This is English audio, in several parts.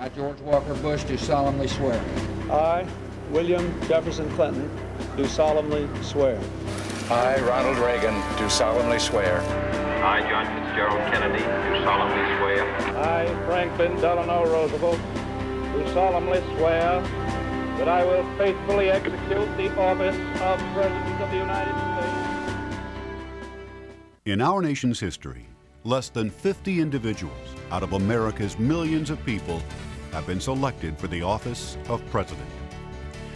I, George Walker Bush, do solemnly swear. I, William Jefferson Clinton, do solemnly swear. I, Ronald Reagan, do solemnly swear. I, John Fitzgerald Kennedy, do solemnly swear. I, Franklin Delano Roosevelt, do solemnly swear that I will faithfully execute the office of President of the United States. In our nation's history, less than 50 individuals out of America's millions of people have been selected for the office of president.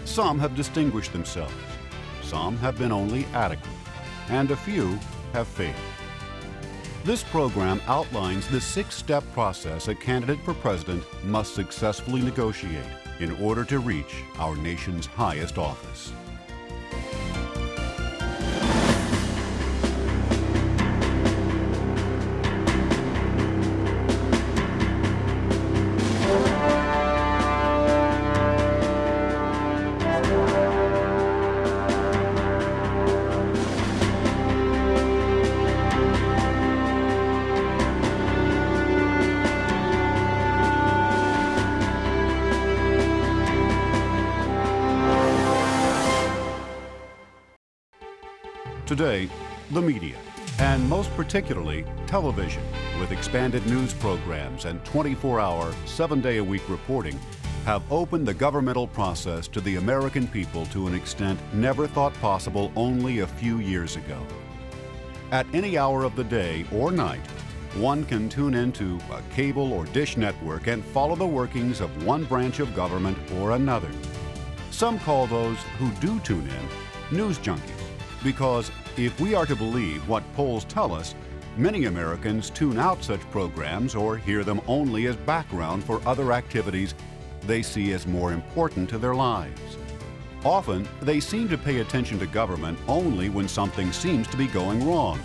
Some have distinguished themselves, some have been only adequate, and a few have failed. This program outlines the 6-step process a candidate for president must successfully negotiate in order to reach our nation's highest office. Today, the media, and most particularly television, with expanded news programs and 24-hour, 7-day-a-week reporting, have opened the governmental process to the American people to an extent never thought possible only a few years ago. At any hour of the day or night, one can tune into a cable or dish network and follow the workings of one branch of government or another. Some call those who do tune in news junkies, because if we are to believe what polls tell us, many Americans tune out such programs or hear them only as background for other activities they see as more important to their lives. Often, they seem to pay attention to government only when something seems to be going wrong.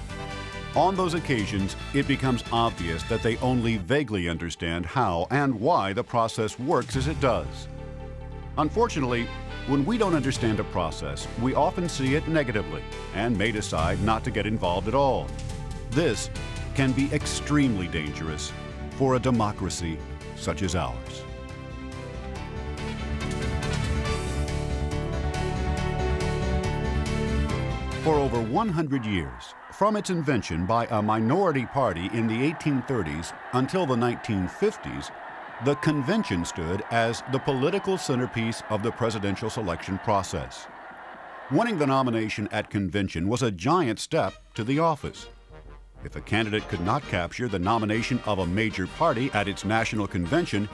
On those occasions, it becomes obvious that they only vaguely understand how and why the process works as it does. Unfortunately, when we don't understand a process, we often see it negatively and may decide not to get involved at all. This can be extremely dangerous for a democracy such as ours. For over 100 years, from its invention by a minority party in the 1830s until the 1950s, the convention stood as the political centerpiece of the presidential selection process. Winning the nomination at convention was a giant step to the office. If a candidate could not capture the nomination of a major party at its national convention,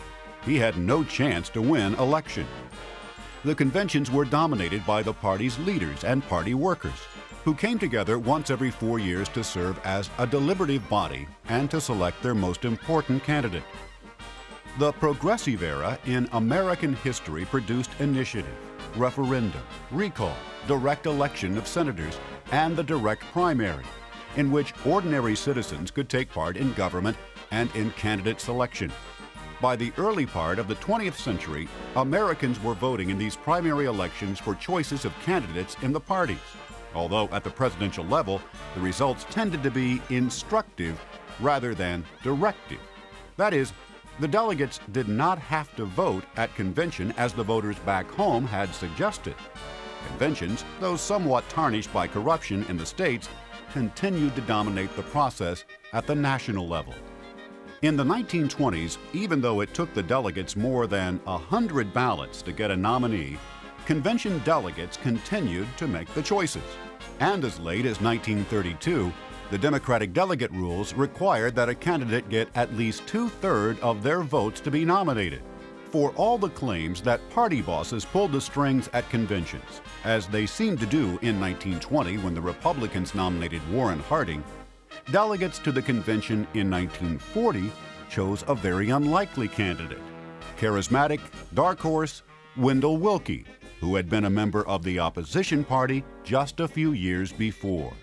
he had no chance to win election. The conventions were dominated by the party's leaders and party workers, who came together once every 4 years to serve as a deliberative body and to select their most important candidate. The progressive era in American history produced initiative, referendum, recall, direct election of senators, and the direct primary, in which ordinary citizens could take part in government and in candidate selection. By the early part of the 20th century, Americans were voting in these primary elections for choices of candidates in the parties, although at the presidential level, the results tended to be instructive rather than directive. That is, the delegates did not have to vote at convention as the voters back home had suggested. Conventions, though somewhat tarnished by corruption in the states, continued to dominate the process at the national level. In the 1920s, even though it took the delegates more than 100 ballots to get a nominee, convention delegates continued to make the choices. And as late as 1932, the Democratic delegate rules required that a candidate get at least 2/3 of their votes to be nominated. For all the claims that party bosses pulled the strings at conventions, as they seemed to do in 1920 when the Republicans nominated Warren Harding, delegates to the convention in 1940 chose a very unlikely candidate, charismatic dark horse Wendell Willkie, who had been a member of the opposition party just a few years before.